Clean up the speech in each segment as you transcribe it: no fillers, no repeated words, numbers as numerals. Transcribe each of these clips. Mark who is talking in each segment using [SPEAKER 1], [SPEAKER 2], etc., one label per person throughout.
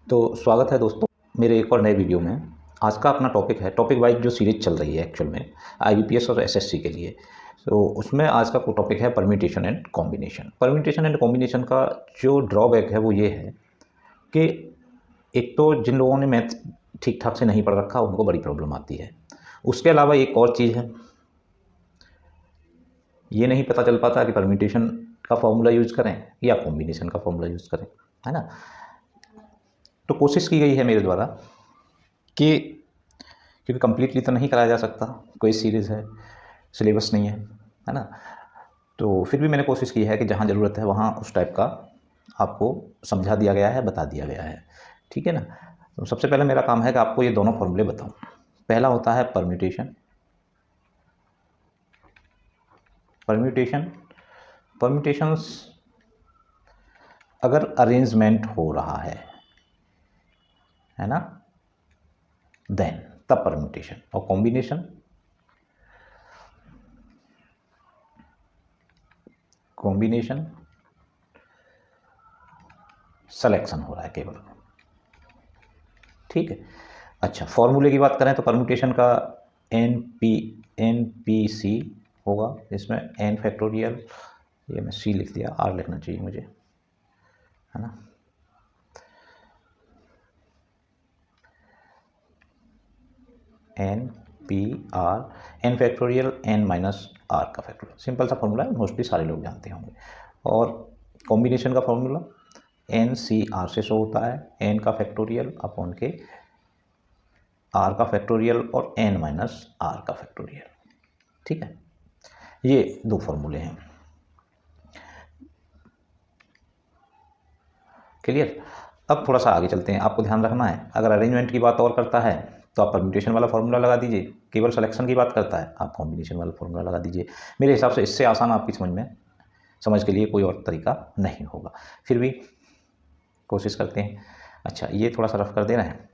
[SPEAKER 1] तो स्वागत है दोस्तों मेरे एक और नए वीडियो में। आज का अपना टॉपिक है, टॉपिक वाइज जो सीरीज चल रही है एक्चुअल में आईबीपीएस और एसएससी के लिए। तो उसमें आज का टॉपिक है permutation and combination. Permutation and combination का जो ड्रॉबैक है वो ये है कि एक तो जिन लोगों ने मैथ ठीक ठाक से नहीं पढ़ रखा उनको बड़ी प्रॉब्लम आती है। उसके अलावा एक और चीज़ है, ये नहीं पता चल पाता कि परम्यूटेशन का फॉर्मूला यूज़ करें या कॉम्बिनेशन का फॉर्मूला यूज़ करें, है ना। तो कोशिश की गई है मेरे द्वारा कि क्योंकि कम्प्लीटली तो नहीं कराया जा सकता, कोई सीरीज़ है, सिलेबस नहीं है ना। तो फिर भी मैंने कोशिश की है कि जहाँ ज़रूरत है वहाँ उस टाइप का आपको समझा दिया गया है, बता दिया गया है, ठीक है ना। तो सबसे पहले मेरा काम है कि आपको ये दोनों फॉर्मूले बताऊँ। पहला होता है परम्यूटेशन। परम्यूटेशंस अगर अरेंजमेंट हो रहा है ना, देन तब परम्यूटेशन। और कॉम्बिनेशन सिलेक्शन हो रहा है केवल, ठीक है। अच्छा, फॉर्मूले की बात करें तो परम्यूटेशन का NPC होगा, इसमें n फैक्टोरियल, ये मैं C लिख दिया, R लिखना चाहिए मुझे, है ना। NPR, n factorial n minus R का फैक्टोरियल। सिंपल सा फॉर्मूला है, मोस्टली सारे लोग जानते होंगे। और कॉम्बिनेशन का फॉर्मूला NCR से शो होता है, n का फैक्टोरियल अपॉन के R का फैक्टोरियल और n माइनस R का फैक्टोरियल, ठीक है। ये दो फॉर्मूले हैं, क्लियर। अब थोड़ा सा आगे चलते हैं। आपको ध्यान रखना है, अगर अरेंजमेंट की बात और करता है तो आप परम्यूटेशन वाला फॉर्मूला लगा दीजिए, केवल सिलेक्शन की बात करता है आप कॉम्बिनेशन वाला फॉर्मूला लगा दीजिए। मेरे हिसाब से इससे आसान आपकी समझ के लिए कोई और तरीका नहीं होगा। फिर भी कोशिश करते हैं। अच्छा, ये थोड़ा सा रफ कर दे रहे हैं।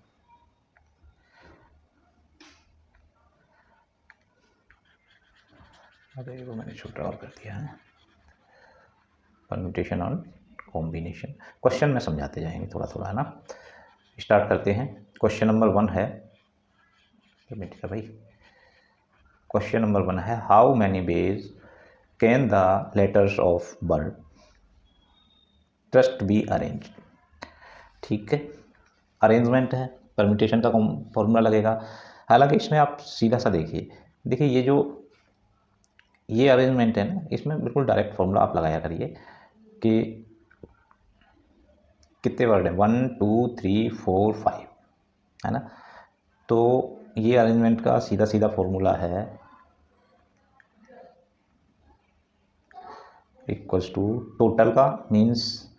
[SPEAKER 1] अरे वो मैंने छोटा और कर दिया है। परम्यूटेशन और कॉम्बिनेशन क्वेश्चन में समझाते जाएंगे थोड़ा थोड़ा, है ना। स्टार्ट करते हैं। क्वेश्चन नंबर 1 है, भाई क्वेश्चन नंबर 1 है, how many ways can the letters of bird trust be arrange. ठीक है, अरेंजमेंट है, परम्यूटेशन का फॉर्मूला लगेगा। हालांकि इसमें आप सीधा सा देखिए ये अरेंजमेंट है ना, इसमें बिल्कुल डायरेक्ट फॉर्मूला आप लगाया करिए कि कितने वर्ड हैं, 1 2 3 4 5, है ना। तो ये अरेंजमेंट का सीधा सीधा फॉर्मूला है इक्वल्स टू टोटल का मीन्स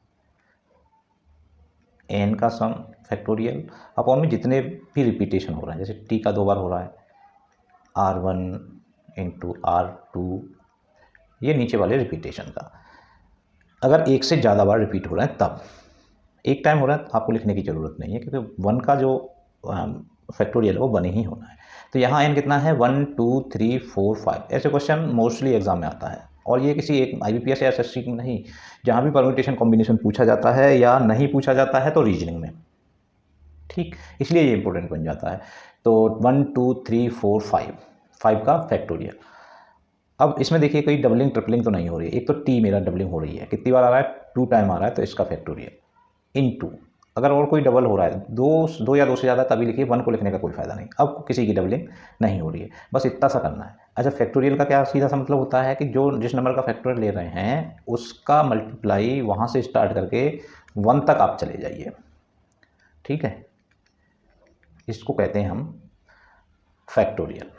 [SPEAKER 1] n का सम फैक्टोरियल अपॉन में जितने भी रिपीटेशन हो रहा है, जैसे t का 2 बार हो रहा है, R1 इंटू R2, ये नीचे वाले रिपीटेशन का। अगर एक से ज़्यादा बार रिपीट हो रहा है तब, एक टाइम हो रहा है तो आपको लिखने की ज़रूरत नहीं है, क्योंकि 1 का जो फैक्टोरियल है वो 1 ही होना है। तो यहाँ n कितना है, 1 2 3 4 5। ऐसे क्वेश्चन मोस्टली एग्जाम में आता है, और ये किसी एक IBPS या SSC में नहीं, जहाँ भी परम्यूटेशन कॉम्बिनेशन पूछा जाता है या नहीं पूछा जाता है तो रीजनिंग में, ठीक, इसलिए ये इंपॉर्टेंट बन जाता है। तो 1 2 3 4 5 का फैक्टोरियल। अब इसमें देखिए कोई डबलिंग ट्रिपलिंग तो नहीं हो रही है। एक तो टी मेरा डबलिंग हो रही है, कितनी बार आ रहा है, 2 टाइम आ रहा है, तो इसका फैक्टोरियल इनटू, अगर और कोई डबल हो रहा है, दो या 2 से ज़्यादा, तभी लिखिए, 1 को लिखने का कोई फ़ायदा नहीं। अब किसी की डबलिंग नहीं हो रही है, बस इतना सा करना है। अच्छा, फैक्टोरियल का क्या सीधा सा मतलब होता है कि जो जिस नंबर का फैक्टोरियल ले रहे हैं उसका मल्टीप्लाई वहाँ से स्टार्ट करके 1 तक आप चले जाइए, ठीक है। इसको कहते हैं हम फैक्टोरियल।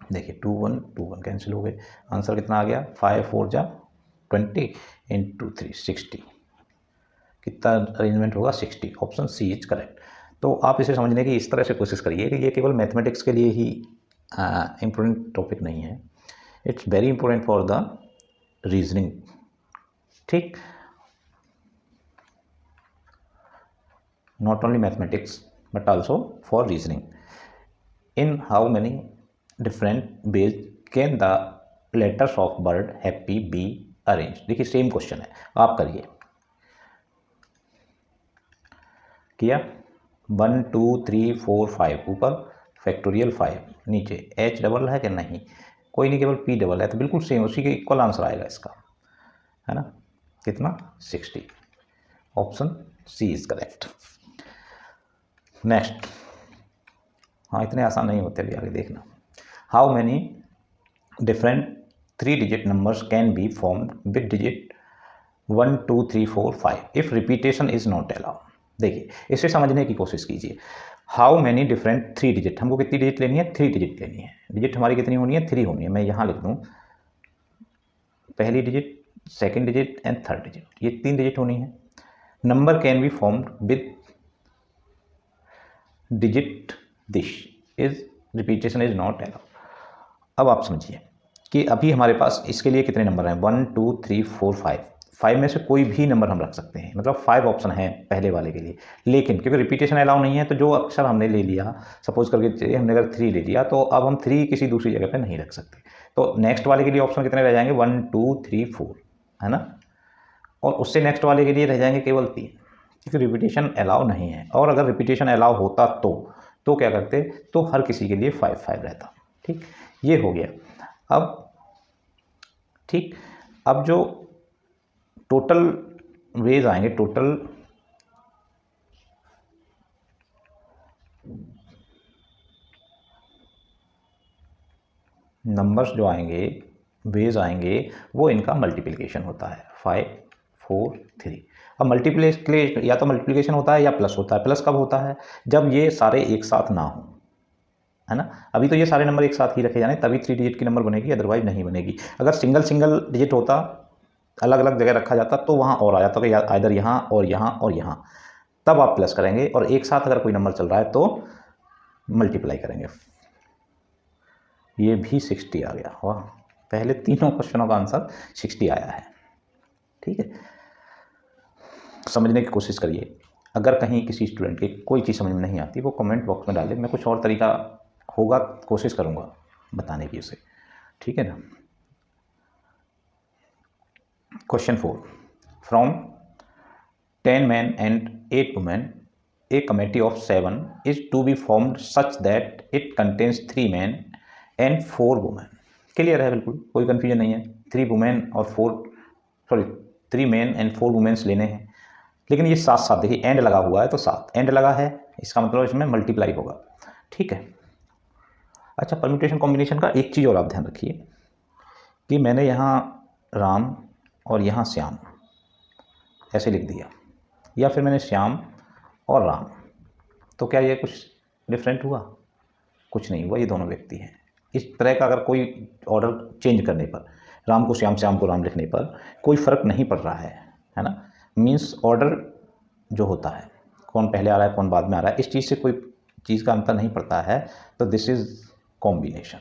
[SPEAKER 1] देखिए 2 1 कैंसिल हो गए, आंसर कितना आ गया, 5 4 जा 20 इंटू 3 60। कितना अरेंजमेंट होगा, 60। Option C is correct. तो आप इसे समझने की इस तरह से कोशिश करिए कि ये केवल मैथमेटिक्स के लिए ही इम्पोर्टेंट टॉपिक नहीं है, it's very important for the reasoning, ठीक। Not only mathematics but also for reasoning. In how many different ways can the letters of word happy be arrange. देखिए सेम क्वेश्चन है, आप करिए किया 1 2 3 4 5 ऊपर फैक्टोरियल 5 नीचे h डबल है कि नहीं, कोई नहीं, केवल p डबल है, तो बिल्कुल सेम उसी के इक्वल आंसर आएगा इसका, है ना, कितना 60। Option C is correct. Next, हाँ इतने आसान नहीं होते, अभी आगे देखना। How many different 3 digit numbers can be formed with digit 1 2 3 4 5 if repetition is not allowed. देखिए इसे समझने की कोशिश कीजिए। हाउ मैनी डिफरेंट 3 डिजिट, हमको कितनी डिजिट लेनी है, 3 डिजिट लेनी है। डिजिट हमारी कितनी होनी है, 3 होनी है। मैं यहाँ लिख दूँ पहली digit, second digit and third digit, ये 3 डिजिट होनी है। Number can be formed with digit this is repetition is not allowed. अब आप समझिए कि अभी हमारे पास इसके लिए कितने नंबर हैं, 1 2 3 4 5। 5 में से कोई भी नंबर हम रख सकते हैं, मतलब 5 ऑप्शन हैं पहले वाले के लिए। लेकिन क्योंकि रिपीटेशन अलाउ नहीं है, तो जो अक्षर हमने ले लिया, सपोज करके चलिए हमने अगर 3 ले लिया, तो अब हम 3 किसी दूसरी जगह पे नहीं रख सकते। तो नेक्स्ट वाले के लिए ऑप्शन कितने रह जाएंगे, 1 2 3 4, है ना, और उससे नेक्स्ट वाले के लिए रह जाएंगे केवल 3, क्योंकि रिपीटेशन अलाउ नहीं है। और अगर रिपीटेशन अलाउ होता तो क्या करते, तो हर किसी के लिए 5 5 रहता। ठीक, ये हो गया। अब ठीक, अब जो टोटल वेज आएंगे, टोटल नंबर्स जो आएंगे, वेज आएंगे, वो इनका मल्टीप्लिकेशन होता है 5 4 3। अब मल्टीप्लिकेशन या तो मल्टीप्लिकेशन होता है या प्लस होता है। प्लस कब होता है, जब ये सारे एक साथ ना हो, है ना। अभी तो ये सारे नंबर एक साथ ही रखे जाने, तभी 3 डिजिट की नंबर बनेगी, अदरवाइज नहीं बनेगी। अगर सिंगल सिंगल डिजिट होता, अलग अलग जगह रखा जाता, तो वहाँ और आ जाता कि इधर यहाँ और यहाँ और यहाँ, तब आप प्लस करेंगे। और एक साथ अगर कोई नंबर चल रहा है तो मल्टीप्लाई करेंगे। ये भी 60 आ गया, वाह, पहले तीनों क्वेश्चनों का आंसर 60 आया है। ठीक है, समझने की कोशिश करिए। अगर कहीं किसी स्टूडेंट की कोई चीज़ समझ में नहीं आती, वो कमेंट बॉक्स में डाले, मैं कुछ और तरीका होगा कोशिश करूँगा बताने की उसे, ठीक है ना। Question 4, from 10 men and 8 women a committee of 7 is to be formed such that it contains 3 men and 4 women। Clear है, बिल्कुल कोई कन्फ्यूजन नहीं है। 3 वुमेन और 3 मेन एंड 4 वुमेन्स लेने हैं। लेकिन ये साथ साथ देखिए, एंड लगा हुआ है, तो साथ एंड लगा है, इसका मतलब इसमें मल्टीप्लाई होगा। ठीक है, अच्छा, परम्यूटेशन कॉम्बिनेशन का एक चीज़ और आप ध्यान रखिए कि मैंने यहाँ राम और यहाँ श्याम ऐसे लिख दिया, या फिर मैंने श्याम और राम, तो क्या ये कुछ डिफरेंट हुआ, कुछ नहीं हुआ, ये दोनों व्यक्ति हैं। इस तरह का अगर कोई ऑर्डर चेंज करने पर, राम को श्याम, श्याम को राम लिखने पर कोई फ़र्क नहीं पड़ रहा है ना। मीन्स ऑर्डर जो होता है, कौन पहले आ रहा है कौन बाद में आ रहा है, इस चीज़ से कोई चीज़ का अंतर नहीं पड़ता है, तो दिस इज़ कॉम्बिनेशन,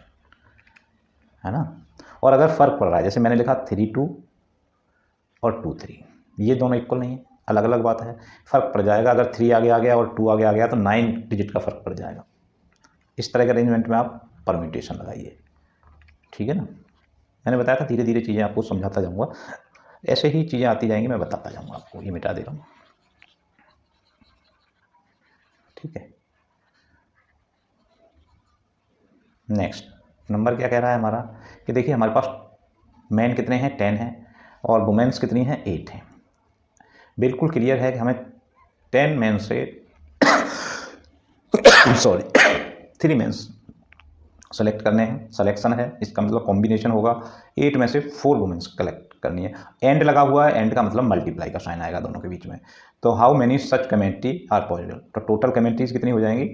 [SPEAKER 1] है ना। और अगर फ़र्क पड़ रहा है, जैसे मैंने लिखा 3 2 और 2 3, ये दोनों इक्वल नहीं है, अलग अलग बात है, फ़र्क पड़ जाएगा। अगर 3 आगे आ गया और 2 आगे आ गया, तो 9 डिजिट का फ़र्क पड़ जाएगा। इस तरह के अरेंजमेंट में आप परम्यूटेशन लगाइए, ठीक है ना। मैंने बताया था धीरे धीरे चीज़ें आपको समझाता जाऊँगा, ऐसे ही चीज़ें आती जाएंगी, मैं बताता जाऊँगा आपको। ये मिटा दे रहा हूँ, ठीक है। नेक्स्ट नंबर क्या कह रहा है हमारा, कि देखिए हमारे पास मैन कितने हैं, 10 हैं, और वुमेन्स कितनी हैं, 8 हैं। बिल्कुल क्लियर है कि हमें 10 मैन से सॉरी 3 मेंस सेलेक्ट करने हैं, सिलेक्शन है, इसका मतलब कॉम्बिनेशन होगा। 8 में से 4 वुमेन्स कलेक्ट करनी है। एंड लगा हुआ है, एंड का मतलब मल्टीप्लाई का साइन आएगा दोनों के बीच में। तो how many such committee are possible, तो टोटल कमेटीज कितनी हो जाएंगी,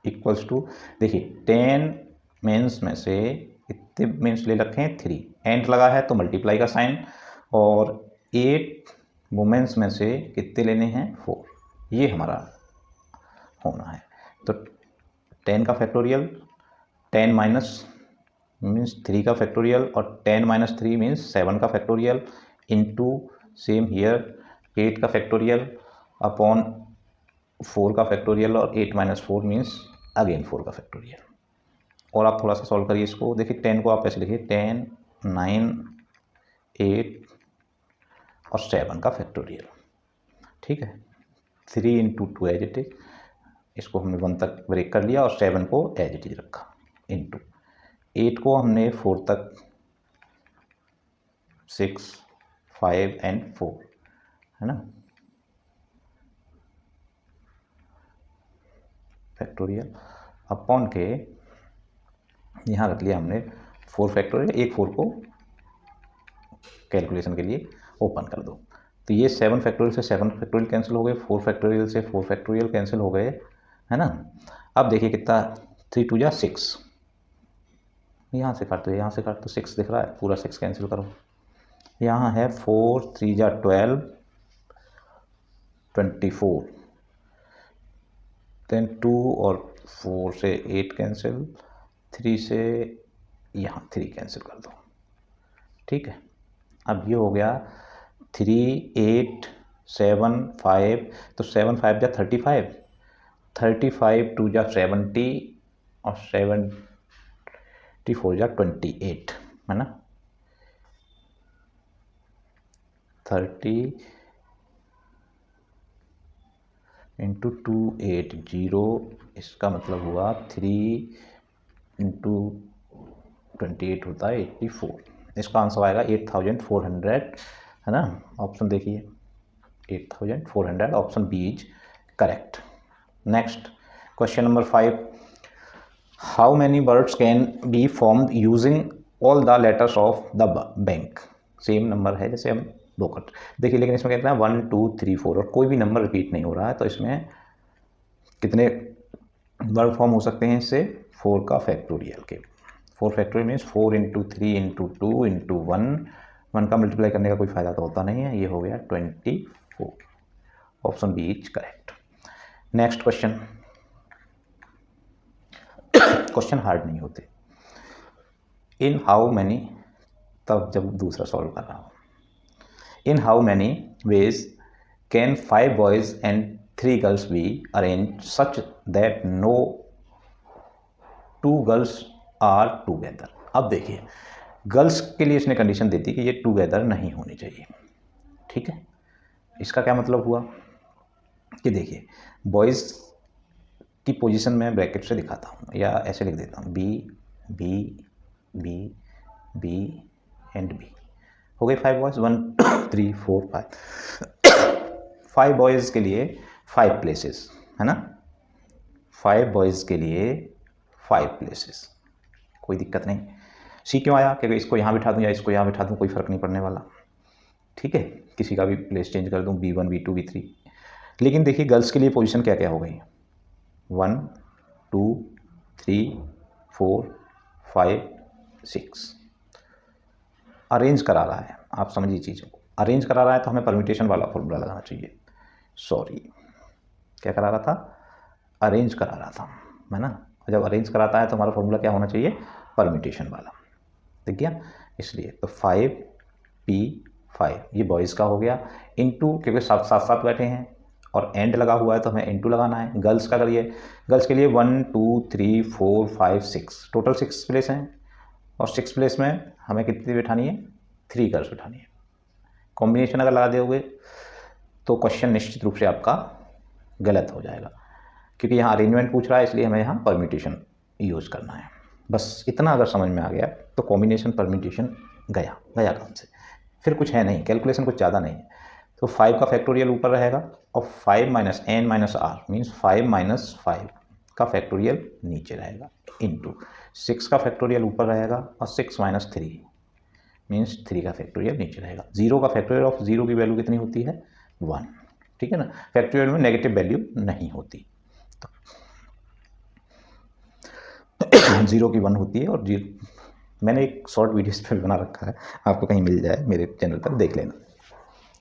[SPEAKER 1] इक्वल्स टू, देखिए 10 मेंस में से कितने मेंस ले रखे हैं, 3, एंड लगा है तो मल्टीप्लाई का साइन, और 8 वुमेन्स में से कितने लेने हैं, 4, ये हमारा होना है। तो 10 का फैक्टोरियल, 10 माइनस मीन्स 3 का फैक्टोरियल, और 10 माइनस 3 मीन्स 7 का फैक्टोरियल, इनटू सेम हियर 8 का फैक्टोरियल अपॉन 4 का फैक्टोरियल, और 8 माइनस 4 मीन्स अगेन 4 का फैक्टोरियल। और आप थोड़ा सा सॉल्व करिए इसको। देखिए 10 को आप ऐसे लिखिए, 10 9 8 और 7 का फैक्टोरियल। ठीक है, 3 इंटू 2 एज इट इज, इसको हमने 1 तक ब्रेक कर लिया और 7 को एज इट इज रखा, इंटू 8 को हमने 4 तक, 6, 5 एंड 4, है ना, फैक्टोरियल अपॉन के यहाँ रख लिया हमने 4 फैक्टोरियल, एक 4 को कैलकुलेशन के लिए ओपन कर दो। तो ये 7 फैक्टोरियल से 7 फैक्टोरियल कैंसिल हो गए, 4 फैक्टोरियल से 4 फैक्टोरियल कैंसिल हो गए, है ना। अब देखिए कितना, 3 2 जा 6, यहाँ से काट दो, यहाँ से काट दो, 6 दिख रहा है, पूरा 6 कैंसिल करो। यहाँ है 4 3 जा 12, 24, देन 2 और 4 से 8 कैंसिल, 3 से यहाँ 3 कैंसिल कर दो। ठीक है, अब ये हो गया 3 8 7 5, तो 7 5 जा 35, 35 2 जा 70 और 74 जा 28, है ना। 30 इंटू 280, इसका मतलब हुआ 3 इंटू 28 होता है 84। इसका आंसर आएगा 8400, है ना। ऑप्शन देखिए 8400, option B is correct. Next question number 5, how many words can be formed using all the letters of the bank. Same number है जैसे हम दो कट, देखिए लेकिन इसमें कहते हैं 1 2 3 4 और कोई भी नंबर रिपीट नहीं हो रहा है, तो इसमें कितने वर्ड फॉर्म हो सकते हैं इससे, 4 का फैक्टोरियल के। 4 factorial means 4 into 3 into 2 into 1 का मल्टीप्लाई करने का कोई फ़ायदा तो होता नहीं है, ये हो गया 24, option B is correct. Next question, question hard नहीं होते। इन हाउ मैनी, तब जब दूसरा सॉल्व कर रहा हूँ, in how many ways can 5 boys and 3 girls be arrange such that no 2 girls are together. अब देखिए गर्ल्स के लिए इसने कंडीशन दी थी कि ये टूगेदर नहीं होनी चाहिए। ठीक है, इसका क्या मतलब हुआ कि देखिए बॉयज़ की पोजीशन में ब्रैकेट से दिखाता हूँ या ऐसे लिख देता हूँ, B B B B and B, हो गए 5 बॉयज़, 1 3 4 5। 5 बॉयज़ के लिए 5 प्लेसेस, है ना, 5 बॉयज़ के लिए 5 प्लेसेस, कोई दिक्कत नहीं। सी क्यों आया, क्योंकि इसको यहाँ बिठा दूँ या इसको यहाँ बिठा दूँ, कोई फ़र्क नहीं पड़ने वाला। ठीक है, किसी का भी प्लेस चेंज कर दूँ, B1 B2 B3। लेकिन देखिए गर्ल्स के लिए पोजीशन क्या क्या हो गई, 1 2 3 4 5 6। अरेंज करा रहा है, आप समझिए चीज़ों को, अरेंज करा रहा है तो हमें परम्यूटेशन वाला फॉर्मूला लगाना चाहिए। सॉरी, क्या करा रहा था, अरेंज करा रहा था, है ना। जब अरेंज कराता है तो हमारा फॉर्मूला क्या होना चाहिए, परम्यूटेशन वाला, ठीक गया। इसलिए तो 5 P 5 ये बॉयज़ का हो गया, इनटू क्योंकि साथ साथ बैठे हैं और एंड लगा हुआ है तो हमें इनटू लगाना है। गर्ल्स का करिए, गर्ल्स के लिए 1 2 3 4 5 6, टोटल 6 प्लेस हैं और 6 प्लेस में हमें कितनी बिठानी है, 3 गर्ल्स बिठानी है। कॉम्बिनेशन अगर लगा दोगे तो क्वेश्चन निश्चित रूप से आपका गलत हो जाएगा, क्योंकि यहाँ अरेंजमेंट पूछ रहा है, इसलिए हमें यहाँ परम्यूटेशन यूज़ करना है। बस इतना अगर समझ में आ गया तो कॉम्बिनेशन परम्यूटेशन गया काम से, फिर कुछ है नहीं, कैलकुलेशन कुछ ज़्यादा नहीं है। तो 5 का फैक्टोरियल ऊपर रहेगा और 5 minus n minus R means 5 minus 5 का फैक्टोरियल नीचे रहेगा, इंटू 6 का फैक्टोरियल ऊपर रहेगा और 6 माइनस 3 मीन्स 3 का फैक्टोरियल नीचे रहेगा। 0 का फैक्टोरियल ऑफ 0 की वैल्यू कितनी होती है, 1। ठीक है ना, फैक्टोरियल में नेगेटिव वैल्यू नहीं होती, तो 0 की 1 होती है। और 0 मैंने एक शॉर्ट वीडियो इस पर बना रखा है, आपको कहीं मिल जाए मेरे चैनल पर देख लेना,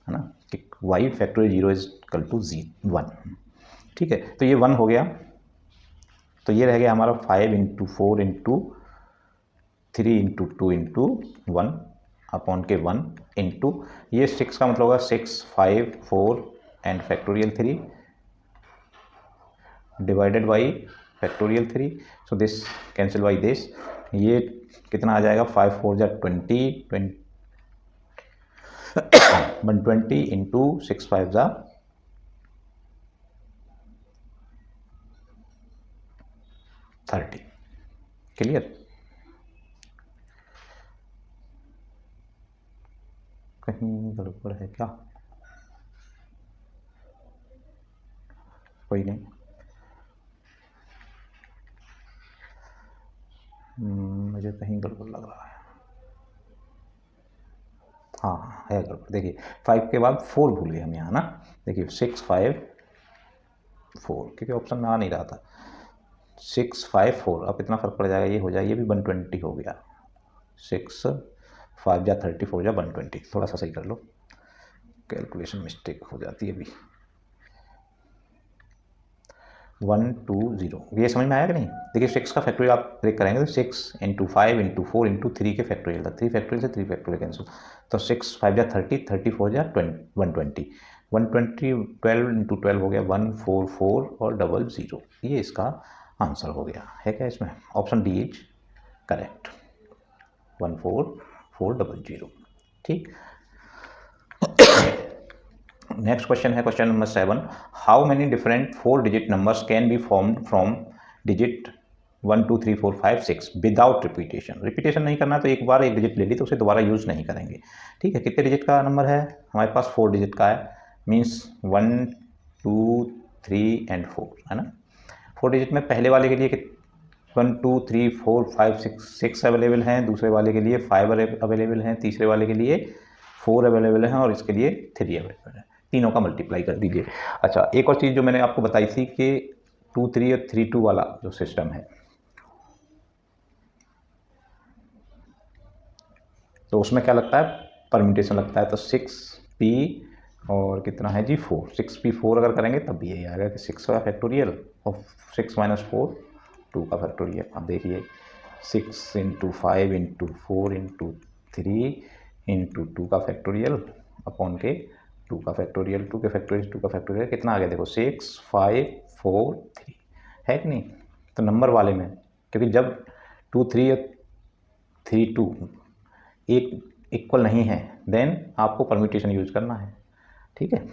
[SPEAKER 1] है ना, कि y factorial 0 is equal to 1। ठीक है, तो ये 1 हो गया, तो ये रह गया हमारा 5 into 4 into 3 into 2 into 1 upon के 1 इंटू ये 6 का मतलब होगा 6 5 4 and factorial 3 divided by factorial 3। So this cancel by this, ये कितना आ जाएगा, 5 4 जा 20 120 इंटू 6 5 जा 30। क्लियर? कहीं गड़बड़ है क्या? कोई नहीं, मुझे कहीं गड़बड़ लग रहा है। हाँ है गड़बड़। देखिए 5 के बाद 4 भूल गए हम यहाँ ना। देखिए 6 5 4, क्योंकि ऑप्शन में आ नहीं रहा था। 6 5 4, अब इतना फर्क पड़ जाएगा, ये हो जाए, ये भी 120 हो गया। 6 5 जा 30 4 जा 120। थोड़ा सा सही कर लो, कैलकुलेशन मिस्टेक हो जाती है अभी। 1 2 0, ये समझ में आया कि नहीं? देखिए 6 का फैक्टोरियल आप ब्रेक करेंगे तो 6 इंटू 5 इंटू 4 इंटू 3 के फैक्टोरियल था। 3 फैक्टोरियल से 3 फैक्टोरियल कैंसिल, तो 6 5 जा 30, 30 4 जा 120, 120 12 इंटू 12 हो गया 144 और 00। ये इसका आंसर हो गया है। क्या इसमें ऑप्शन डी इज करेक्ट, 14400। ठीक। नेक्स्ट क्वेश्चन है question number 7। How many different 4 digit numbers can be formed from digit 1 2 3 4 5 6 without repetition? Repetition नहीं करना तो एक बार एक डिजिट ले ली तो उसे दोबारा यूज नहीं करेंगे। ठीक है, कितने डिजिट का नंबर है हमारे पास? 4 डिजिट का है, मीन्स 1 2 3 एंड 4 है ना। 4 डिजिट में पहले वाले के लिए 1 2 3 4 5 6 अवेलेबल हैं, दूसरे वाले के लिए 5 अवेलेबल हैं, तीसरे वाले के लिए 4 अवेलेबल हैं और इसके लिए 3 अवेलेबल है। तीनों का मल्टीप्लाई कर दीजिए। अच्छा, एक और चीज़ जो मैंने आपको बताई थी कि 2 3 और 3 2 वाला जो सिस्टम है, तो उसमें क्या लगता है? परम्यूटेशन लगता है। तो 6p और कितना है जी 4, 6p 4 अगर करेंगे तब भी यही आएगा कि 6 का फैक्टोरियल और 6 माइनस 4 2 का फैक्टोरियल। अब देखिए 6 इंटू 5 इंटू 4 इंटू 3 इंटू 2 का फैक्टोरियल अपॉन के 2 का फैक्टोरियल, 2 के फैक्टोरियल 2 का फैक्टोरियल कितना आ गया? देखो 6 5 4 3 है कि नहीं? तो नंबर वाले में, क्योंकि जब 2 3 और 3 2 एक इक्वल नहीं है देन आपको परम्यूटेशन यूज करना है। ठीक है,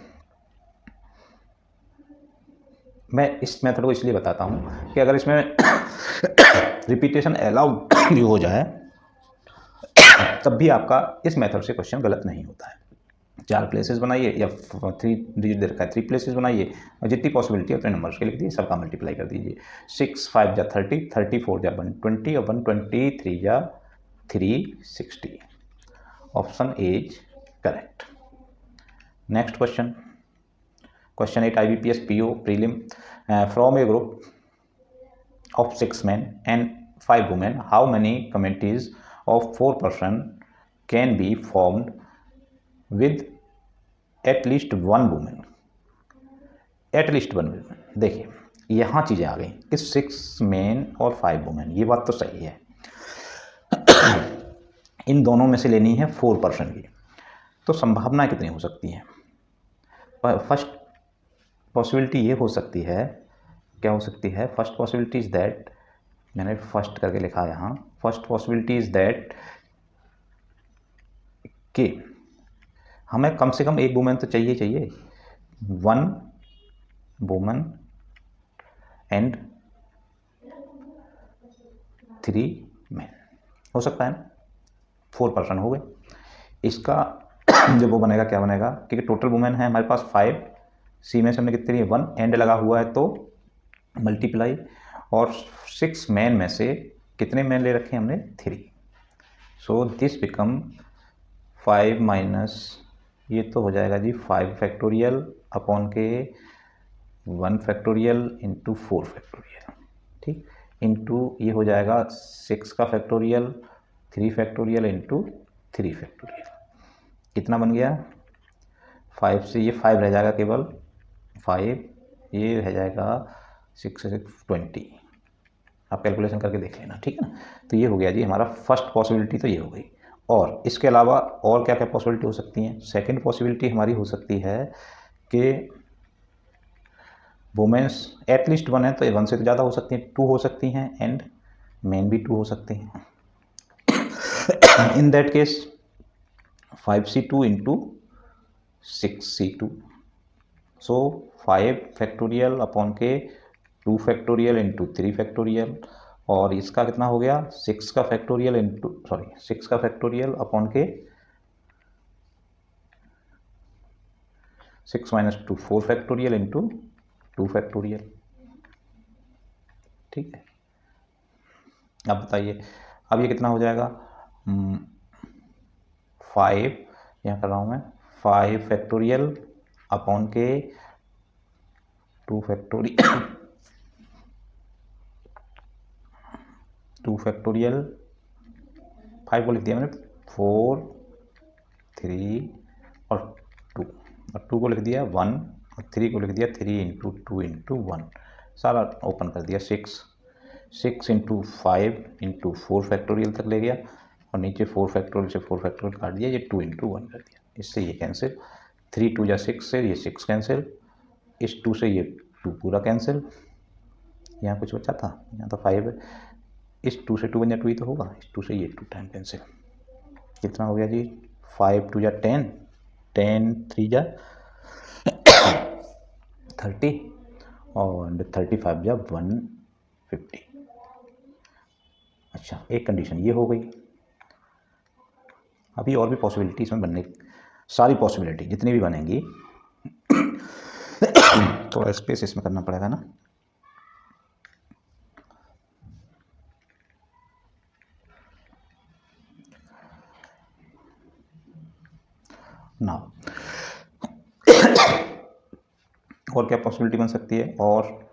[SPEAKER 1] मैं इस मेथड को इसलिए बताता हूँ कि अगर इसमें रिपीटेशन अलाउड भी हो जाए तब भी आपका इस मेथड से क्वेश्चन गलत नहीं होता है। 4 प्लेसेस बनाइए या 3 डिजिट दे रखा है 3 प्लेसेस बनाइए और जितनी पॉसिबिलिटी है उतने नंबर्स के लिख दीजिए, सबका मल्टीप्लाई कर दीजिए। 6 5 जा 30, 34 जा 120 और 123 जा 360। Option A is correct. Next question, question 8 IBPS PO prelim from a group of 6 men and 5 women, how many committees of 4 person can be formed with at least 1 woman? At least 1 woman। देखिए यहाँ चीज़ें आ गई कि 6 men और 5 women, ये बात तो सही है। इन दोनों में से लेनी है 4 person की, तो संभावना कितनी हो सकती है? फर्स्ट पॉसिबिलिटी ये हो सकती है, क्या हो सकती है? फर्स्ट पॉसिबिलिटी इज़ दैट, मैंने फर्स्ट करके लिखा है यहाँ, फर्स्ट पॉसिबिलिटी इज़ दैट कि हमें कम से कम एक वुमेन तो चाहिए, 1 वुमन एंड 3 मैन हो सकता है ना। 4 person हो गए। इसका जो वो बनेगा, क्या बनेगा? क्योंकि टोटल वुमेन है हमारे पास 5, सी में से हमने कितनी है 1, एंड लगा हुआ है तो मल्टीप्लाई, और 6 मैन में से कितने मैन ले रखे हैं हमने? 3। सो दिस बिकम 5 माइनस, ये तो हो जाएगा जी 5 फैक्टोरियल अपॉन के 1 फैक्टोरियल इंटू 4 फैक्टोरियल। ठीक, इंटू ये हो जाएगा 6 का फैक्टोरियल 3 फैक्टोरियल इंटू 3 फैक्टोरियल। कितना बन गया? 5 से ये 5 रह जाएगा, केवल 5, ये रह जाएगा 6 से 20। आप कैलकुलेशन करके देख लेना, ठीक है ना। तो ये हो गया जी हमारा फर्स्ट पॉसिबिलिटी, तो ये हो गई। और इसके अलावा और क्या क्या पॉसिबिलिटी हो सकती हैं? सेकंड पॉसिबिलिटी हमारी हो सकती है कि वुमेन्स एटलीस्ट 1 है, तो 1 से तो ज़्यादा हो सकती हैं, 2 हो सकती हैं, एंड मैन भी 2 हो सकते हैं। In that case 5c2 into 6c2। So 5 factorial upon के 2 फैक्टोरियल इंटू 3 फैक्टोरियल, और इसका कितना हो गया 6 का फैक्टोरियल इंटू 6 का फैक्टोरियल अपॉन के 6 माइनस 2 4 फैक्टोरियल इंटू 2 फैक्टोरियल। ठीक है, अब बताइए अब ये कितना हो जाएगा 5, यहाँ कर रहा हूँ मैं 5 फैक्टोरियल अपॉन के 2 फैक्टोरियल 2 फैक्टोरियल 5 को लिख दिया मैंने 4 3 और 2, और 2 को लिख दिया 1 और 3 को लिख दिया 3 इंटू 2 इंटू 1, सारा ओपन कर दिया 6 इंटू 5 इंटू 4 फैक्टोरियल तक ले गया, और नीचे 4 फैक्टोरियल से 4 फैक्टोरियल काट दिया, ये 2 इंटू 1 कर दिया, इससे ये कैंसिल, 3 2 या 6 से ये 6 कैंसिल, इस 2 से ये 2 पूरा कैंसिल, यहाँ कुछ बचा था, यहाँ तो 5 है, इस 2 से 2 बन जा 2 ही तो होगा, इस 2 से ये 2 टाइम कैंसिल, कितना हो गया जी 5 2 या 10 10 3 जा 30 और 35 जा 150। अच्छा, एक कंडीशन ये हो गई। अभी और भी पॉसिबिलिटी इसमें बनने, सारी पॉसिबिलिटी जितनी भी बनेंगी थोड़ा स्पेस इसमें करना पड़ेगा ना। और क्या पॉसिबिलिटी बन सकती है, और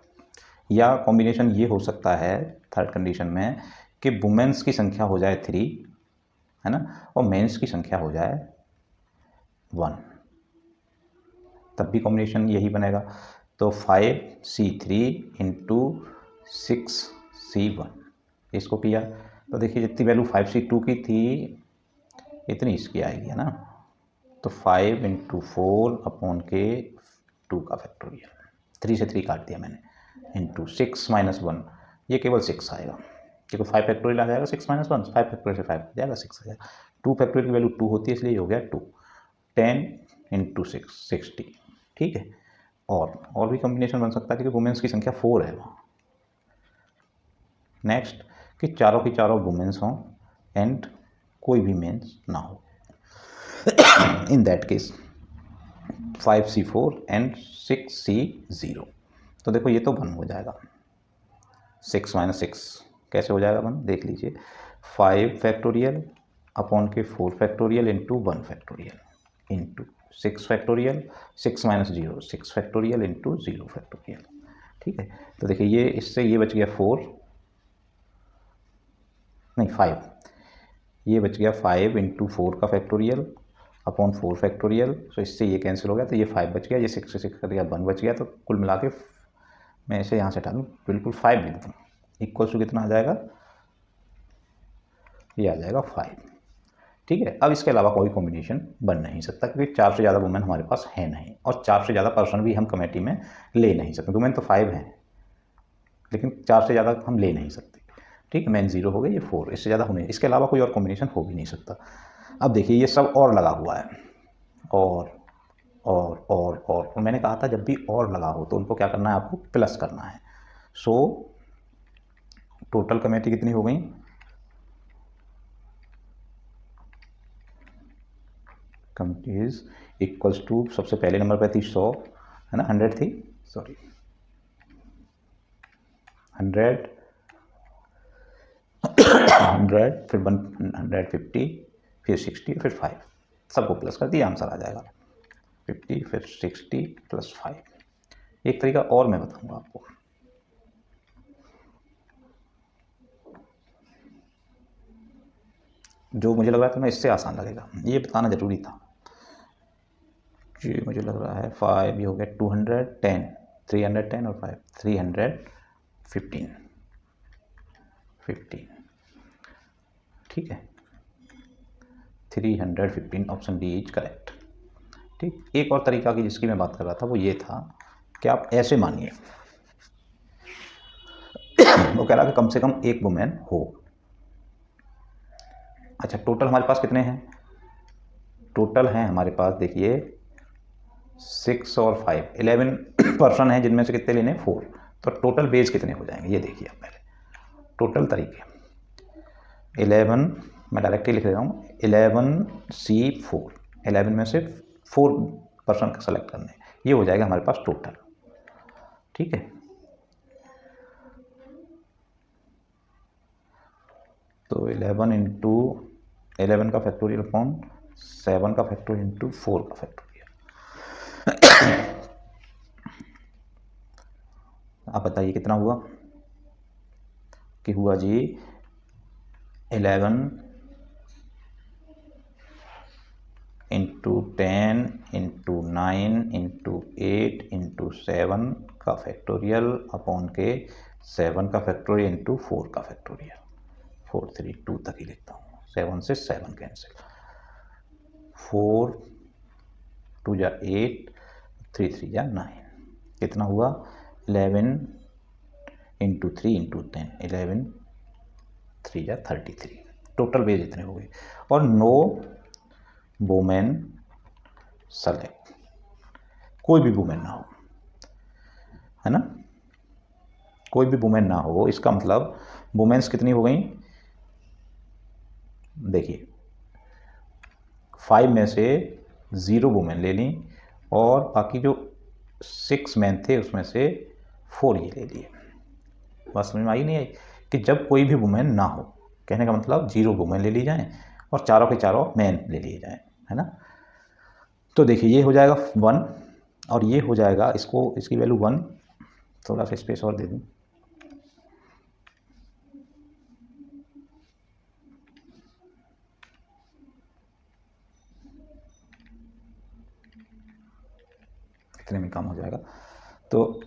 [SPEAKER 1] या कॉम्बिनेशन ये हो सकता है थर्ड कंडीशन में कि वुमेन्स की संख्या हो जाए 3, है ना, और मेंस की संख्या हो जाए 1, तब भी कॉम्बिनेशन यही बनेगा। तो 5c3 इंटू 6c1 इसको किया तो देखिए जितनी वैल्यू 5c2 की थी इतनी इसकी आएगी, है ना, तो 5 इंटू 4 अपॉन के 2 का फैक्टोरियल, 3 से 3 काट दिया मैंने, इंटू 6 माइनस 1, ये केवल 6 आएगा क्योंकि 5 फैक्टोरियल आ जाएगा 6 माइनस 1, 5 फैक्टोरियल से 5 आ जाएगा 6 आ जाएगा, 2 फैक्टोरियल की वैल्यू 2 होती है इसलिए ये हो गया 2, 10 इंटू 6 60। ठीक है, और भी कॉम्बिनेशन बन सकता है क्योंकि वुमेन्स की संख्या 4 है वहाँ। नेक्स्ट कि चारों की चारों वुमेन्स हों एंड कोई भी मेंस ना हो, in that case 5c4 and 6c0। तो देखो ये तो 1 हो जाएगा, 6 माइनस 6 कैसे हो जाएगा 1 देख लीजिए, 5 फैक्टोरियल अपॉन के 4 factorial into 1 factorial into 6 factorial, 6 minus 0 6 factorial into 0 factorial. ठीक है, तो देखिए ये इससे ये बच गया 4 नहीं 5, ये बच गया 5 इंटू 4 का फैक्टोरियल अपॉन 4 फैक्टोरियल, तो इससे ये कैंसिल हो गया, तो ये 5 बच गया, ये 6 से 6 कर दिया 1 बच गया, तो कुल मिला के मैं इसे यहाँ से हटा दूँ बिल्कुल 5 लिख दूँ, इक्वल टू कितना आ जाएगा, ये आ जाएगा 5। ठीक है, अब इसके अलावा कोई कॉम्बिनेशन बन नहीं सकता क्योंकि 4 से ज़्यादा वुमेन हमारे पास है नहीं, और 4 से ज़्यादा पर्सन भी हम कमेटी में ले नहीं सकते, वुमेन तो 5 हैं लेकिन 4 से ज़्यादा हम ले नहीं सकते। ठीक है, मेन 0 हो गए, ये 4, इससे ज़्यादा होने, इसके अलावा कोई और कॉम्बिनेशन हो भी नहीं सकता। अब देखिए ये सब और लगा हुआ है, और मैंने कहा था जब भी और लगा हो तो उनको क्या करना है, आपको प्लस करना है। सो टोटल कमेटी कितनी हो गई, कमिटीज इक्वल्स टू, सबसे पहले नंबर पे थी 100, है ना, 100 थी, सॉरी 100 फिर 150 फिर 60 फिर 5, सबको प्लस कर दिया, आंसर आ जाएगा 50 फिर 60 प्लस 5। एक तरीका और मैं बताऊंगा आपको, जो मुझे लग रहा था ना इससे आसान लगेगा, ये बताना ज़रूरी था। जी मुझे लग रहा है 5 ये हो गया 210, 310 और 5 315 ठीक है, 315 ऑप्शन डी इज करेक्ट। ठीक, एक और तरीका की जिसकी मैं बात कर रहा था वो ये था कि आप ऐसे मानिए वो कह रहा कि कम से कम एक वुमेन हो। अच्छा, टोटल हमारे पास कितने हैं, टोटल हैं हमारे पास देखिए 6 और 5, 11% है, जिनमें से कितने लेने, 4। तो टोटल बेज कितने हो जाएंगे ये देखिए आप पहले टोटल तरीके। 11 मैं डायरेक्टली लिख रहा हूँ, 11C4, 11 में से 4% सेलेक्ट करने, ये हो जाएगा हमारे पास टोटल। ठीक है, तो 11 इंटू 11 का फैक्टोरियल अपॉन 7 का फैक्टोरियल इंटू 4 का फैक्टोरियल। आप बताइए कितना हुआ, कि हुआ जी 11 इंटू 10 इंटू 9 इंटू 8 इंटू 7 का फैक्टोरियल अपॉन के 7 का फैक्टोरियल इंटू 4 का फैक्टोरियल। 4 3 2 तक ही लिखता हूँ, 7 से 7 कैंसिल, 4 2 जा 8, 3 3 जा 9, कितना हुआ 11 इंटू 3 इंटू 10, 11 3 जा 33। टोटल बेज इतने हो गए। और नो वुमेन सेलेक्ट, कोई भी वुमेन ना हो, है ना, कोई भी वुमेन ना हो, इसका मतलब वुमेन्स कितनी हो गई, देखिए 5 में से 0 वुमेन ले ली और बाकी जो 6 मैन थे उसमें से 4 ये ले लिए। बात समझ में आई नहीं आई, कि जब कोई भी वुमेन ना हो, कहने का मतलब 0 वुमेन ले ली जाए और चारों के चारों मैन ले लिए जाए, है ना। तो देखिए ये हो जाएगा 1 और ये हो जाएगा, इसको इसकी वैल्यू 1, थोड़ा सा स्पेस और दे दूँ, इतने में काम हो जाएगा। तो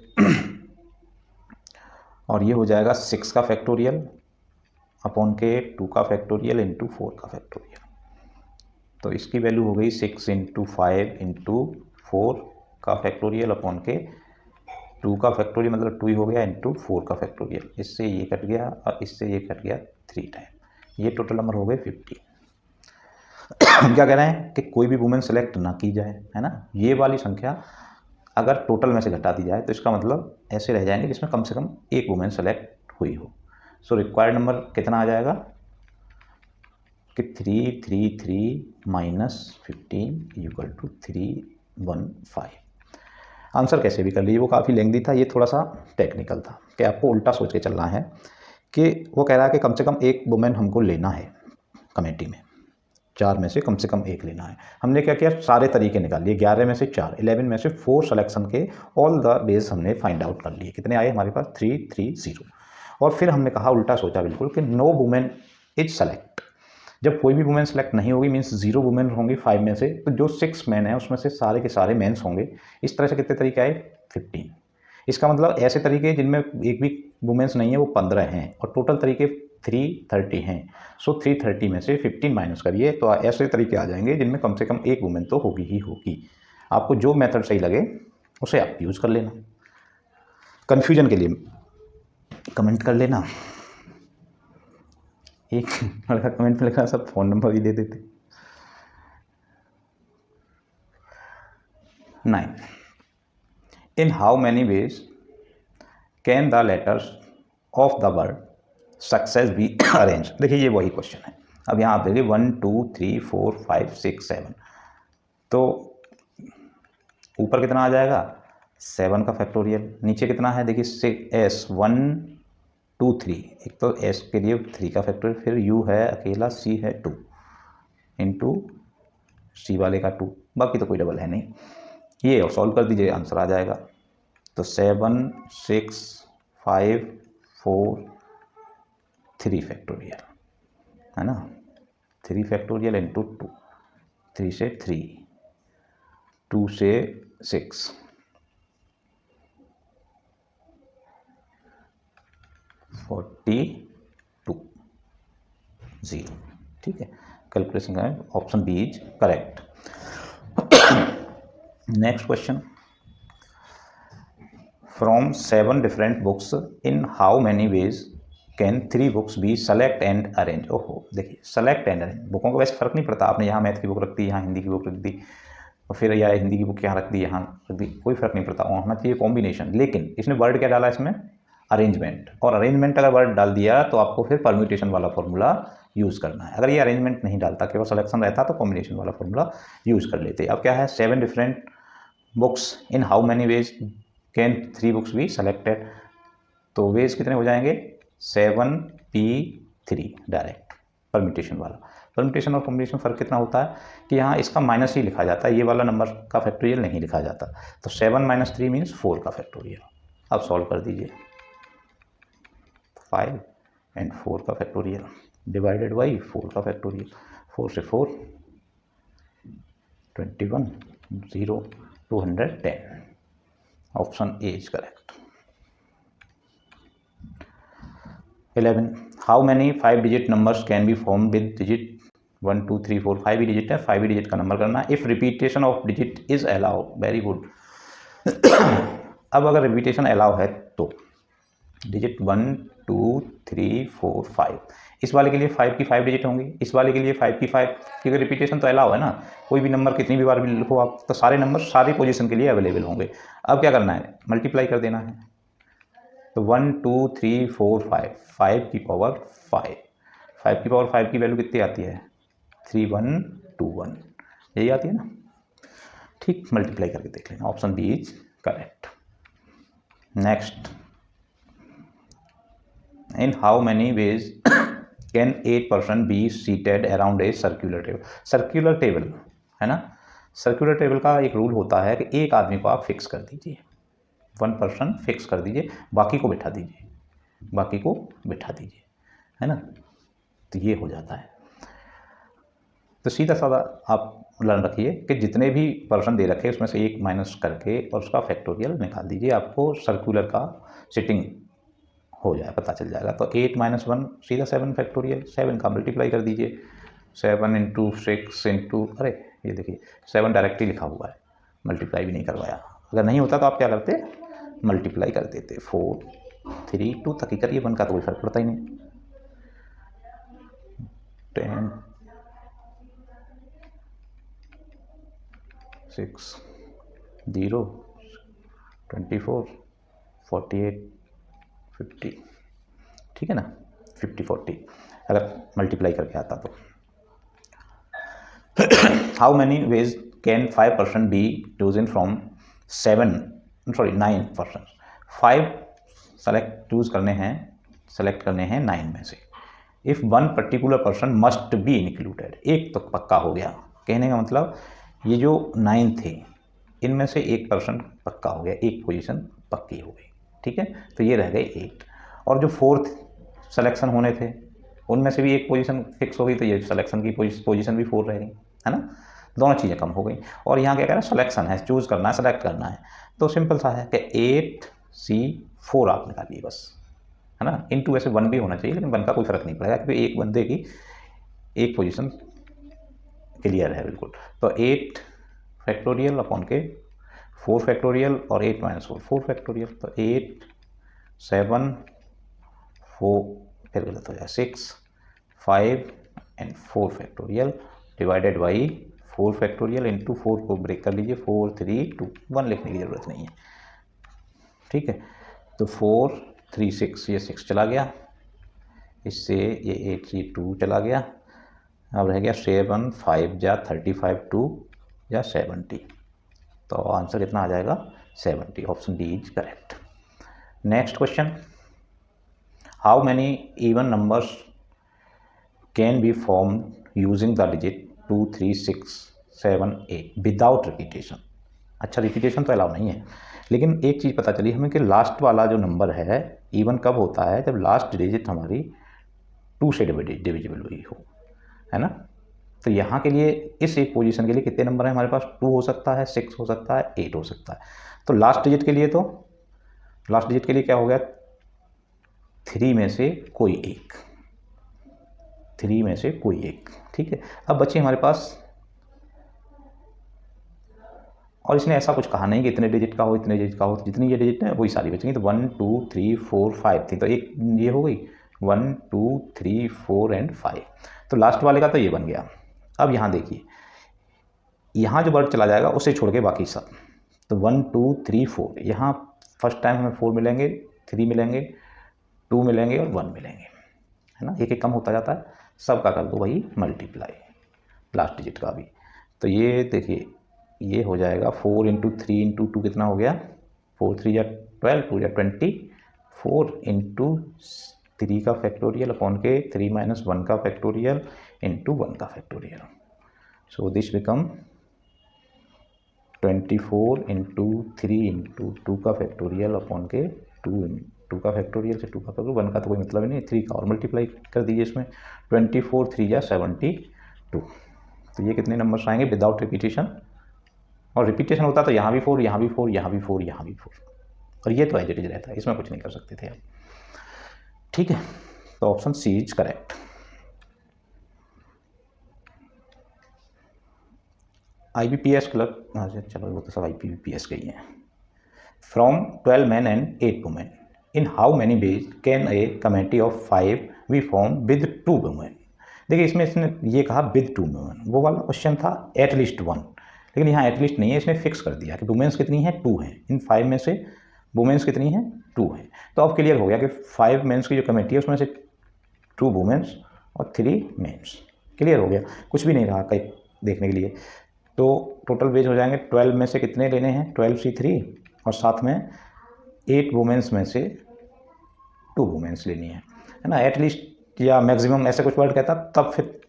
[SPEAKER 1] और ये हो जाएगा 6 का फैक्टोरियल अपॉन के 2 का फैक्टोरियल इंटू 4 का फैक्टोरियल। तो इसकी वैल्यू हो गई 6 इंटू 5 इंटू 4 का फैक्टोरियल अपॉन के 2 का फैक्टोरियल, मतलब 2 ही हो गया, इंटू 4 का फैक्टोरियल। इससे ये कट गया और इससे ये कट गया 3 टाइम, ये टोटल नंबर हो गए 50। हम क्या कह रहे हैं कि कोई भी वुमेन सेलेक्ट ना की जाए, है ना। ये वाली संख्या अगर टोटल में से घटा दी जाए तो इसका मतलब ऐसे रह जाएंगे जिसमें कम से कम एक वुमेन सेलेक्ट हुई हो। सो रिक्वायर्ड नंबर कितना आ जाएगा कि 333 माइनस 15 इक्वल टू 315। आंसर कैसे भी कर लीजिए, वो काफ़ी लेंथी था, ये थोड़ा सा टेक्निकल था कि आपको उल्टा सोच के चलना है, कि वो कह रहा है कि कम से कम एक वुमेन हमको लेना है कमेटी में, 4 में से कम से कम एक लेना है। हमने क्या किया, सारे तरीके निकाल लिए, 11 में से 4, 11 में से 4 सिलेक्शन के ऑल द बेस हमने फाइंड आउट कर लिए, कितने आए हमारे पास 330। और फिर हमने कहा, उल्टा सोचा बिल्कुल, कि नो वुमेन इज सेलेक्ट। जब कोई भी वुमेन सेलेक्ट नहीं होगी, मीन्स 0 वुमेन होंगी 5 में से, तो जो 6 मैन हैं उसमें से सारे के सारे मेंस होंगे। इस तरह से कितने तरीके आए, 15। इसका मतलब ऐसे तरीके जिनमें एक भी वुमेन्स नहीं है वो 15 हैं, और टोटल तरीके 330 हैं। सो 330 में से 15 माइनस करिए तो ऐसे तरीके आ जाएंगे जिनमें कम से कम एक वुमेन तो होगी ही होगी। आपको जो मेथड सही लगे उसे आप यूज़ कर लेना। कन्फ्यूजन के लिए कमेंट कर लेना। एक लड़का कमेंट में लिखा, सब फ़ोन नंबर भी दे देते। 9. In how many ways can the letters of the word success B arrange. देखिए ये वही क्वेश्चन है। अब यहाँ आप देखिए 1 2 3 4 5 6 7, तो ऊपर कितना आ जाएगा 7 का फैक्टोरियल, नीचे कितना है देखिए S 1 2 3, एक तो S के लिए 3 का फैक्टोरियल, फिर U है अकेला, C है 2 इंटू C वाले का 2, बाकी तो कोई डबल है नहीं। ये और सॉल्व कर दीजिए, आंसर आ जाएगा। तो 7 6 5 4 3 फैक्टोरियल, है ना, 3 फैक्टोरियल इंटू 2, 3 से 3, 2 से 6, 42 0। ठीक है, कैलकुलेशन का option B is correct. Next question, from 7 different books in how many ways can 3 books be select and arrange. ओहो, देखिए सेलेक्ट एंड अरेंज, बुकों का वैसे फ़र्क नहीं पड़ता, आपने यहाँ मैथ की बुक रख दी, यहाँ हिंदी की बुक रख दी, और फिर या हिंदी की बुक यहाँ रख दी, यहाँ रख दी, कोई फर्क नहीं पड़ता, होना चाहिए कॉम्बिनेशन। लेकिन इसने वर्ड क्या डाला इसमें, अरेंजमेंट, और अरेंजमेंट अगर वर्ड डाल दिया तो आपको फिर परम्यूटेशन वाला फॉर्मूला यूज़ करना है। अगर ये अरेंजमेंट नहीं डालता, केवल सिलेक्शन रहता, तो कॉम्बिनेशन वाला फॉर्मूला यूज़ कर लेते। अब क्या है, 7 different books in how many ways can 3 books be selected. तो वेज कितने हो जाएंगे, 7p3 डायरेक्ट परम्यूटेशन वाला। परम्यूटेशन और कॉम्बिनेशन फ़र्क कितना होता है कि यहाँ इसका माइनस ही लिखा जाता है, ये वाला नंबर का फैक्टोरियल नहीं लिखा जाता। तो 7 - 3 मीन्स 4 का फैक्टोरियल। अब सॉल्व कर दीजिए, 5 and 4 का फैक्टोरियल डिवाइडेड बाई 4 का फैक्टोरियल। 4 से 4 21 0 210। Option A is correct. 11 how many 5 digit numbers can B form with digit 1 2 3 4। 5 he digit है, 5 ही डिजिट का नंबर करना। If repetition of digit is allowed, very good. अब अगर रिपीटेशन अलाउ है तो digit 1 2 3 4 5, इस वाले के लिए 5 की 5 डिजिट होंगी, इस वाले के लिए 5 की 5, क्योंकि रिपीटेशन तो अलाउ है ना, कोई भी नंबर कितनी भी बार भी लिखो आप, तो सारे नंबर सारी पोजीशन के लिए अवेलेबल होंगे। अब क्या करना है, मल्टीप्लाई कर देना है। तो 1 2 3 4 5, 5 की पावर 5, 5 की पावर 5 की वैल्यू कितनी आती है, 3121, यही आती है ना। ठीक, मल्टीप्लाई करके देख लेना, option B is correct. Next, in how many ways can 8 person be seated around a circular table। Circular table है ना, सर्क्यूलर टेबल का एक रूल होता है कि एक आदमी को आप फिक्स कर दीजिए, 1 पर्सन फिक्स कर दीजिए, बाकी को बिठा दीजिए, बाकी को बिठा दीजिए, है ना। तो ये हो जाता है। तो सीधा साधा आप लर्न रखिए कि जितने भी पर्सन दे रखे उसमें से एक माइनस करके और उसका फैक्टोरियल निकाल दीजिए, आपको सर्कुलर का सिटिंग हो जाए, पता चल जाएगा। तो 8 - 1 सीधा 7 फैक्टोरियल, 7 का मल्टीप्लाई कर दीजिए, 7 × 6 इंटू, अरे ये देखिए 7 डायरेक्टली लिखा हुआ है, मल्टीप्लाई भी नहीं करवाया। अगर नहीं होता तो आप क्या करते, मल्टीप्लाई कर देते। 4 3 2 तक ही करिए, 1 का तो कोई फर्क पड़ता ही नहीं। 10 6 0 24 48 50, ठीक है ना, 50 40 अगर मल्टीप्लाई करके आता तो। How many ways can 5 person be chosen from 9 person. 5 choose करने हैं, सेलेक्ट करने हैं 9 में से। If 1 particular person must be included, एक तो पक्का हो गया, कहने का मतलब ये जो 9 थे इनमें से एक पर्सन पक्का हो गया, एक पोजीशन पक्की हो गई, ठीक है। तो ये रह गए 8, और जो 4th सिलेक्शन होने थे उनमें से भी एक पोजीशन फिक्स हो गई, तो ये सिलेक्शन की पोजीशन भी 4 रह गई, है ना। दोनों चीज़ें कम हो गई। और यहाँ क्या कह रहा है, सिलेक्शन है, चूज़ करना है, सेलेक्ट करना है। तो सिंपल सा है कि 8C4 आप निकालिए बस, है ना। इनटू वैसे 1 भी होना चाहिए, लेकिन 1 का कोई फर्क नहीं पड़ेगा क्योंकि एक बंदे की एक पोजीशन क्लियर है बिल्कुल। तो 8 फैक्टोरियल अपॉन के 4 फैक्टोरियल और 8 - 4 4 फैक्टोरियल। तो 8 7 4, फिर गलत हो जाए, 6 5 and 4 factorial divided by 4 factorial into 4 को ब्रेक कर लीजिए, 4 3 2 1 लिखने की ज़रूरत नहीं है, ठीक है। तो 4 3 6, ये 6 चला गया, इससे ये 8 ये 2 चला गया। अब रह गया 7 5 या 35 2 या 70। तो आंसर कितना आ जाएगा, 70। Option D is correct. Next question, how many even numbers can B form using the digit 2 3 6 7 8 without repetition. अच्छा, रिपीटेशन तो अलाउ नहीं है, लेकिन एक चीज़ पता चली हमें कि लास्ट वाला जो नंबर है इवन कब होता है, जब लास्ट डिजिट हमारी 2 से डिविजिबल हुई हो, है ना। तो यहाँ के लिए इस एक पोजीशन के लिए कितने नंबर हैं हमारे पास, 2 हो सकता है, 6 हो सकता है, 8 हो सकता है। तो लास्ट डिजिट के लिए क्या हो गया, 3 में से कोई एक, 3 में से कोई एक, ठीक है। अब बच्चे हमारे पास, और इसने ऐसा कुछ कहा नहीं कि इतने डिजिट का हो, इतने डिजिट का हो, जितनी ये डिजिट है वही सारी बचेंगी। तो 1 2 3 4 5 थी, तो एक ये हो गई, 1 2 3 4 एंड 5। तो लास्ट वाले का तो ये बन गया। अब यहाँ देखिए, यहाँ जो बर्ड चला जाएगा उसे छोड़ के बाकी सब। तो 1 2 3 4, यहाँ फर्स्ट टाइम हमें 4 मिलेंगे, 3 मिलेंगे, 2 मिलेंगे और 1 मिलेंगे, है ना। एक एक कम होता जाता है, सबका कर दो वही मल्टीप्लाई, लास्ट डिजिट का भी। तो ये देखिए ये हो जाएगा 4 इंटू 3 इंटू 2 कितना हो गया, 4 3 या 12, 2 या 20, 4 इंटू 3 का फैक्टोरियल अपॉन के 3 माइनस 1 का फैक्टोरियल इंटू 1 का factorial. So this become 24 into 3 into 2 का फैक्टोरियल अपॉन के 2 का फैक्टोरियल से 2 का फैक्टोरियल, 1 का तो कोई मतलब ही नहीं, 3 का और मल्टीप्लाई कर दीजिए इसमें, 24 3 या 72। तो ये कितने नंबर्स आएंगे विदाउट रिपीटेशन, और रिपीटेशन होता तो यहाँ भी 4, यहाँ भी 4, यहाँ भी 4, यहाँ भी 4, और ये तो एज इट इज रहता है, इसमें कुछ नहीं कर सकते थे आप। ठीक है, तो option C is correct. IBPS club, चलो वो तो सब IBPS के ही हैं। From 12 men and 8 women, in how many days can a committee of 5 be formed with 2 women? देखिए इसमें इसने ये कहा विद 2 वुमेन, वो वाला क्वेश्चन था एटलीस्ट 1, लेकिन यहाँ एटलीस्ट नहीं है, इसने फिक्स कर दिया कि वुमेन्स कितनी है 2 हैं, इन 5 में से वुमेन्स कितनी हैं 2 हैं। तो अब क्लियर हो गया कि 5 मेंस की जो कमेटी है उसमें से 2 वुमेन्स और 3 मेंस, क्लियर हो गया, कुछ भी नहीं रहा कहीं देखने के लिए। तो टोटल वेज हो जाएंगे 12 में से कितने लेने हैं, 12C3, और साथ में 8 वुमेन्स में से 2 वुमेन्स लेनी है ना। एटलीस्ट या मैक्सिमम ऐसे कुछ वर्ड कहता तब फिर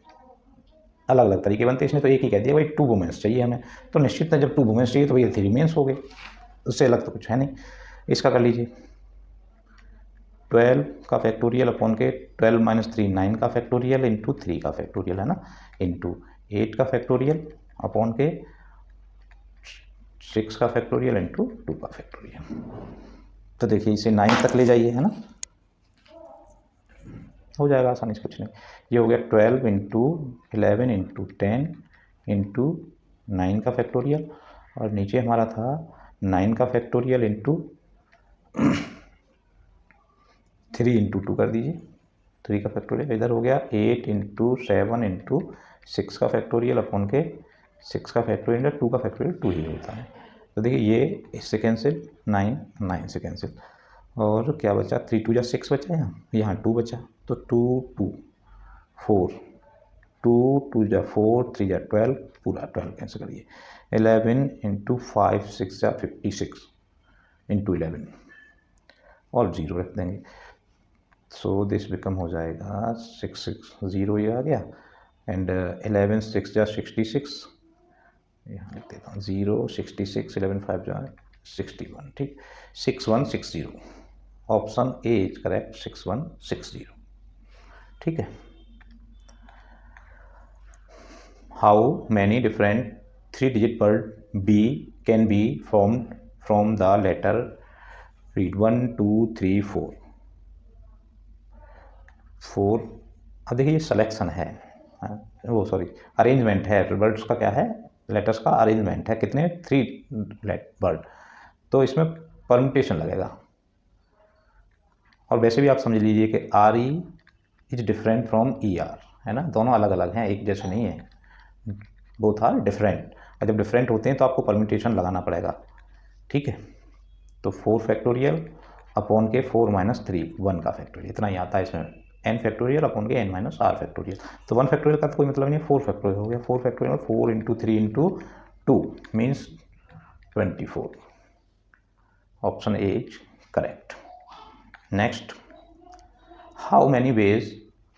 [SPEAKER 1] अलग अलग तरीके बनते, इसने तो एक ही कह दिया भाई 2 वुमेन्स चाहिए हमें, तो निश्चित है जब 2 वुमेन्स चाहिए तो भाई 3 मेंस हो गए, उससे अलग तो कुछ है नहीं। इसका कर लीजिए 12 का फैक्टोरियल अपॉन के 12 माइनस 3 9 का फैक्टोरियल इंटू 3 का फैक्टोरियल, है ना, इंटू 8 का फैक्टोरियल अपॉन के 6 का फैक्टोरियल इंटू 2 का फैक्टोरियल। तो देखिए इसे 9 तक ले जाइए, है ना, हो जाएगा आसानी से, कुछ नहीं। ये हो गया 12 इंटू 11 इंटू 10 इंटू 9 का फैक्टोरियल, और नीचे हमारा था 9 का फैक्टोरियल इंटू 3 इंटू 2 कर दीजिए, 3 का फैक्टोरियल। इधर हो गया 8 इंटू 7 इंटू 6 का फैक्टोरियल अपॉन के 6 का फैक्टोरियल, 2 का फैक्टोरियल 2 ही होता है। तो देखिए ये इससे कैंसिल, 9 से कैंसिल, और क्या बचा, 3 2 या 6 बचा, यहाँ 2 बचा, तो 2 2 4, 2 2 या 4, 3 या 12, पूरा 12 कैंसिल करिए, 11 इंटू 5 6 या 56 इंटू 11, और 0 रख देंगे। सो दिस बिकम हो जाएगा 6 6 0 ये आ गया, एंड 11 6 या 66, यहाँ लिख देता हूँ 0 66, 11 5 जो है 61, ठीक, 6160, ऑप्शन ए इज करेक्ट, 6160, ठीक है। How many different 3 digit word be can be formed from the letter, read 1 2 3 4। अब देखिए ये सिलेक्शन है, वो सॉरी अरेंजमेंट है, वर्ड्स का क्या है, लेटर्स का अरेंजमेंट है, कितने 3 वर्ड, तो इसमें परम्यूटेशन लगेगा। और वैसे भी आप समझ लीजिए कि RE is different from ER, है ना, दोनों अलग अलग हैं, एक जैसे नहीं है, बोथ आर डिफरेंट, और जब डिफरेंट होते हैं तो आपको परम्यूटेशन लगाना पड़ेगा, ठीक है। तो 4 फैक्टोरियल अपॉन के 4 माइनस 3 1 का फैक्टोरियल, इतना ही आता है इसमें, n फैक्टोरियल अपॉन के n माइनस r फैक्टोरियल। तो 1 फैक्टोरियल का तो कोई मतलब नहीं है, 4 फैक्टोरियल हो गया, 4 factorial 4 into 3 into 2 means 24, option A is correct. Next, how many ways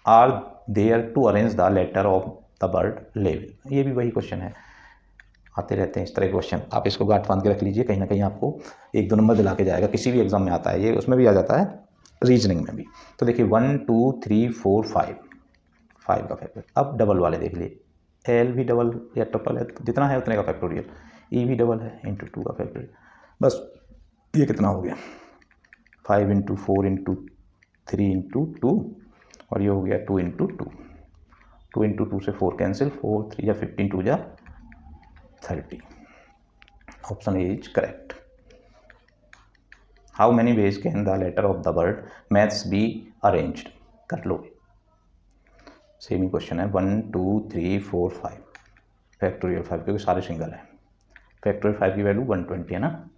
[SPEAKER 1] are there to arrange the letter of the word level. ये भी वही क्वेश्चन है, आते रहते हैं इस तरह के क्वेश्चन, आप इसको गांठ बांध के रख लीजिए, कहीं ना कहीं आपको 1-2 नंबर दिला के जाएगा, किसी भी एग्जाम में आता है ये, उसमें भी आ जाता है, रीजनिंग में भी। तो देखिए 1 2 3 4 5 का फैक्टोरियल। अब डबल वाले देख लिए, L भी डबल या ट्रिपल है, तो जितना है उतने का फैक्टोरियल, E भी डबल है इंटू 2 का फैक्टोरियल, बस ये कितना हो गया 5 इंटू 4 इंटू 3 इंटू 2, और ये हो गया 2 इंटू 2, 2 इंटू 2 से 4 कैंसिल, 4 3 या 15 2 या 30, option A is correct. How many ways can the letter of the word maths be arranged, कर लो, सेम ही क्वेश्चन है, 1 2 3 4 5, फैक्टोरियल 5 क्योंकि सारे सिंगल हैं। फैक्टोरियल 5 की वैल्यू 120 है ना,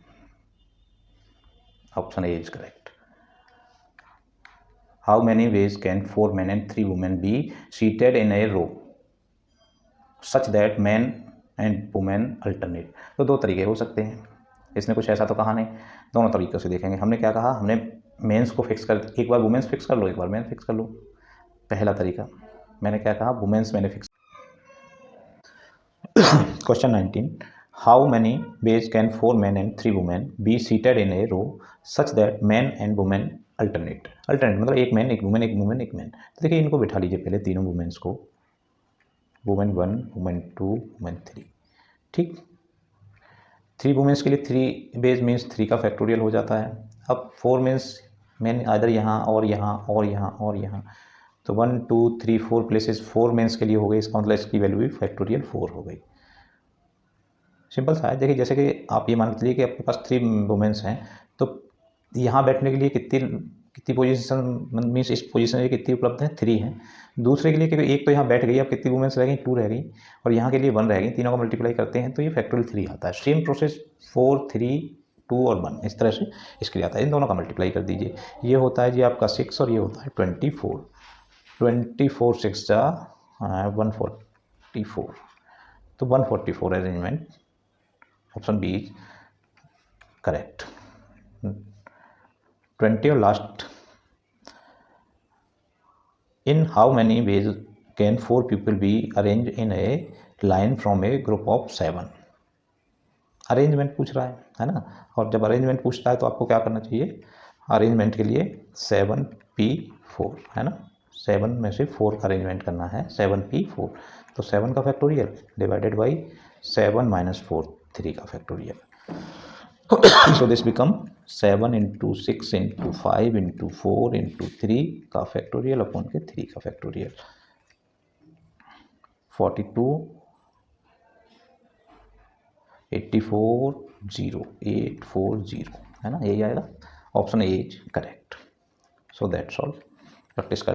[SPEAKER 1] option A is correct. How many ways can 4 men and 3 women be seated in a row such that man and women alternate. तो दो तरीके हो सकते हैं, इसने कुछ ऐसा तो कहा नहीं, दोनों तरीक़ों से देखेंगे। हमने क्या कहा, हमने मेंस को फिक्स कर, एक बार वुमेन्स फिक्स कर लो, एक बार मेन फिक्स कर लो। पहला तरीका मैंने क्या कहा, वुमेन्स मैंने fix. Question 19, how many ways can 4 men and 3 women be seated in a row such that man and women alternate. Alternate मतलब एक मैन एक वुमेन एक वुमेन एक मैन। तो देखिए इनको बिठा लीजिए पहले, तीनों वुमेन्स को, वुमेन 1 वुमेन 2 वुमेन 3, ठीक। 3 वुमेन्स के लिए 3 बेज मीन्स 3 का फैक्टोरियल हो जाता है। अब 4 मीन्स मैन इधर यहाँ और यहाँ और यहाँ और यहाँ, तो 1 2 3 4 प्लेसेस 4 मेंस के लिए हो गई, इसका मतलब इसकी वैल्यू भी फैक्टोरियल 4 हो गई। सिंपल सा है। देखिए जैसे कि आप ये मान के चलिए कि आपके पास 3 वुमेन्स हैं, तो यहाँ बैठने के लिए कितनी पोजीशन मीन्स इस पोजीशन में कितनी उपलब्ध है, 3 हैं। दूसरे के लिए क्योंकि एक तो यहाँ बैठ गई, अब कितनी वुमेन्स रह गई, 2 रह गई, और यहाँ के लिए 1 रह गई, तीनों का मल्टीप्लाई करते हैं तो ये फैक्टोरियल 3 आता है। सेम प्रोसेस 4 3 2 और 1 इस तरह से इसके लिए आता है। इन दोनों का मल्टीप्लाई कर दीजिए, ये होता है जी आपका 6 और ये होता है 24। 24 6 जा 144, तो 144 arrangement, option B is correct. 20 और last, in how many ways can 4 people be arrange in a line from a group of 7। Arrangement पूछ रहा है ना, और जब अरेंजमेंट पूछता है तो आपको क्या करना चाहिए, अरेंजमेंट के लिए 7p4 है ना, 7 में से 4 का अरेंजमेंट करना है, 7p4, तो 7 का फैक्टोरियल डिवाइडेड बाई 7 माइनस 4 3 का factorial. So this become 7 into 6 into 5 into 4 into 3 का फैक्टोरियल अपॉन के 3 का फैक्टोरियल, 42 840 है ना, यही आएगा। Option A is correct. So that's all. Practice कर